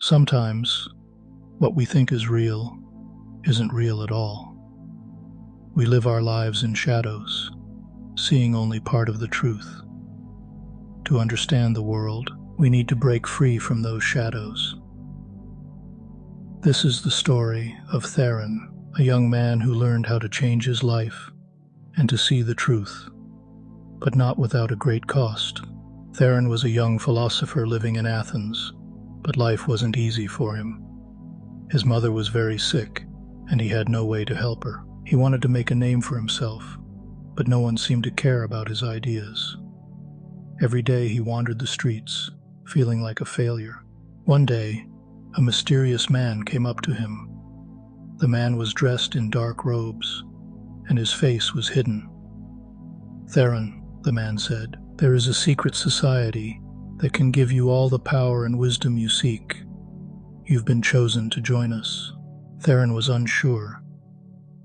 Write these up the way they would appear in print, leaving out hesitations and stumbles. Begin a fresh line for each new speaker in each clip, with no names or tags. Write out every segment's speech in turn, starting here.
Sometimes, what we think is real isn't real at all. We live our lives in shadows, seeing only part of the truth. To understand the world, we need to break free from those shadows. This is the story of Theron, a young man who learned how to change his life and to see the truth, but not without a great cost. Theron was a young philosopher living in Athens, but life wasn't easy for him. His mother was very sick, and he had no way to help her. He wanted to make a name for himself, but no one seemed to care about his ideas. Every day he wandered the streets, feeling like a failure. One day, a mysterious man came up to him. The man was dressed in dark robes, and his face was hidden. "Theron," the man said, "there is a secret society that can give you all the power and wisdom you seek. You've been chosen to join us." Theron was unsure,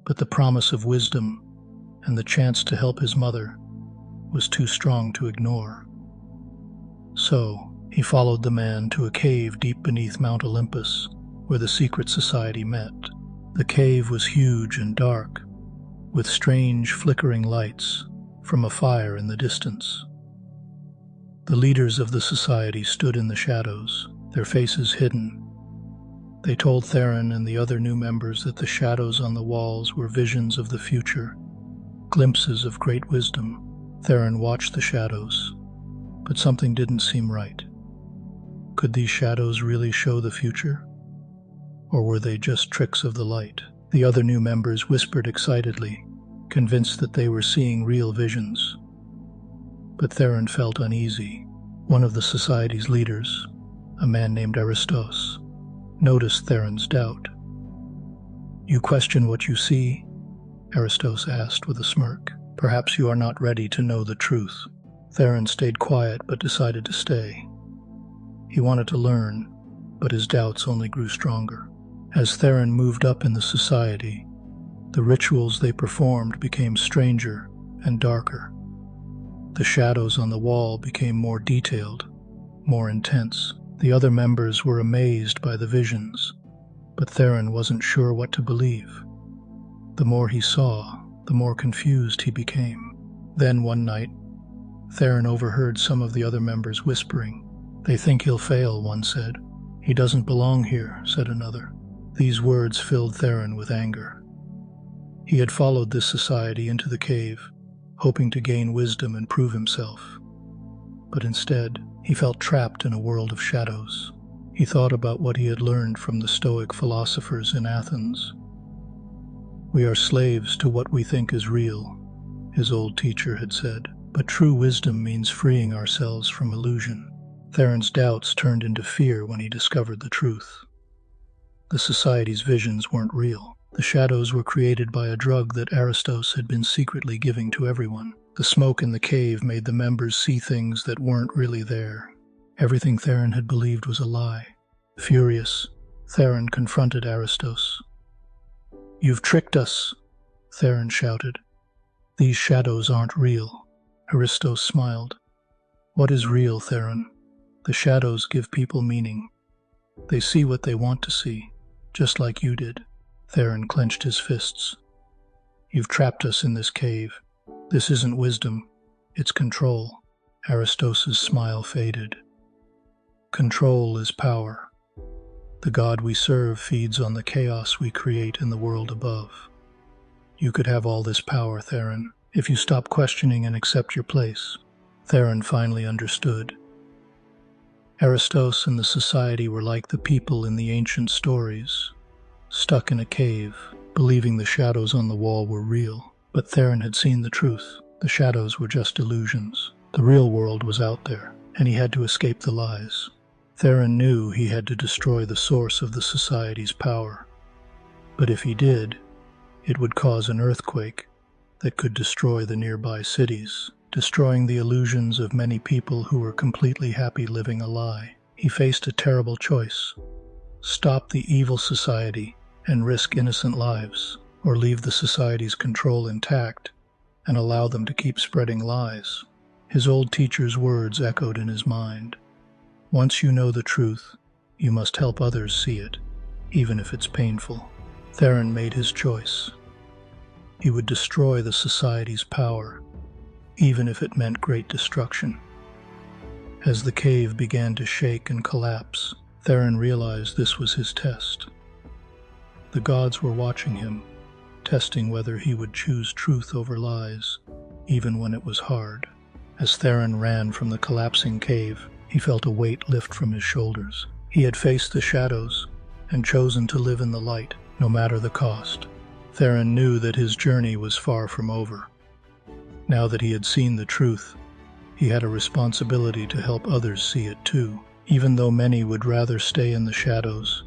but the promise of wisdom and the chance to help his mother was too strong to ignore. So, he followed the man to a cave deep beneath Mount Olympus, where the secret society met. The cave was huge and dark, with strange flickering lights from a fire in the distance. The leaders of the society stood in the shadows, their faces hidden. They told Theron and the other new members that the shadows on the walls were visions of the future, glimpses of great wisdom. Theron watched the shadows, but something didn't seem right. Could these shadows really show the future? Or were they just tricks of the light? The other new members whispered excitedly, convinced that they were seeing real visions. But Theron felt uneasy. One of the society's leaders, a man named Aristos, noticed Theron's doubt. "You question what you see?" Aristos asked with a smirk. "Perhaps you are not ready to know the truth." Theron stayed quiet but decided to stay. He wanted to learn, but his doubts only grew stronger. As Theron moved up in the society, the rituals they performed became stranger and darker. The shadows on the wall became more detailed, more intense. The other members were amazed by the visions, but Theron wasn't sure what to believe. The more he saw, the more confused he became. Then one night, Theron overheard some of the other members whispering. "They think he'll fail," one said. "He doesn't belong here," said another. These words filled Theron with anger. He had followed this society into the cave, hoping to gain wisdom and prove himself. But instead, he felt trapped in a world of shadows. He thought about what he had learned from the Stoic philosophers in Athens. "We are slaves to what we think is real," his old teacher had said. But true wisdom means freeing ourselves from illusion. Theron's doubts turned into fear when he discovered the truth. The society's visions weren't real. The shadows were created by a drug that Aristos had been secretly giving to everyone. The smoke in the cave made the members see things that weren't really there. Everything Theron had believed was a lie. Furious, Theron confronted Aristos. "You've tricked us," Theron shouted. "These shadows aren't real." Aristos smiled. "What is real, Theron? The shadows give people meaning. They see what they want to see, just like you did." Theron clenched his fists. "You've trapped us in this cave. This isn't wisdom, it's control." Aristos' smile faded. "Control is power. The God we serve feeds on the chaos we create in the world above. You could have all this power, Theron, if you stop questioning and accept your place." Theron finally understood. Aristos and the society were like the people in the ancient stories, stuck in a cave, believing the shadows on the wall were real. But Theron had seen the truth. The shadows were just illusions. The real world was out there, and he had to escape the lies. Theron knew he had to destroy the source of the society's power. But if he did, it would cause an earthquake that could destroy the nearby cities, destroying the illusions of many people who were completely happy living a lie. He faced a terrible choice: stop the evil society and risk innocent lives, or leave the society's control intact and allow them to keep spreading lies. His old teacher's words echoed in his mind. "Once you know the truth, You must help others see it, even if it's painful. Theron made his choice. He would destroy the society's power, even if it meant great destruction. As the cave began to shake and collapse, Theron realized this was his test. The gods were watching him, testing whether he would choose truth over lies, even when it was hard. As Theron ran from the collapsing cave, he felt a weight lift from his shoulders. He had faced the shadows and chosen to live in the light, no matter the cost. Theron knew that his journey was far from over. Now that he had seen the truth, he had a responsibility to help others see it too. Even though many would rather stay in the shadows,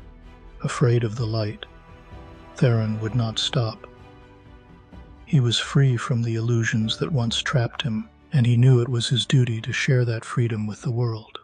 afraid of the light, Theron would not stop. He was free from the illusions that once trapped him, and he knew it was his duty to share that freedom with the world.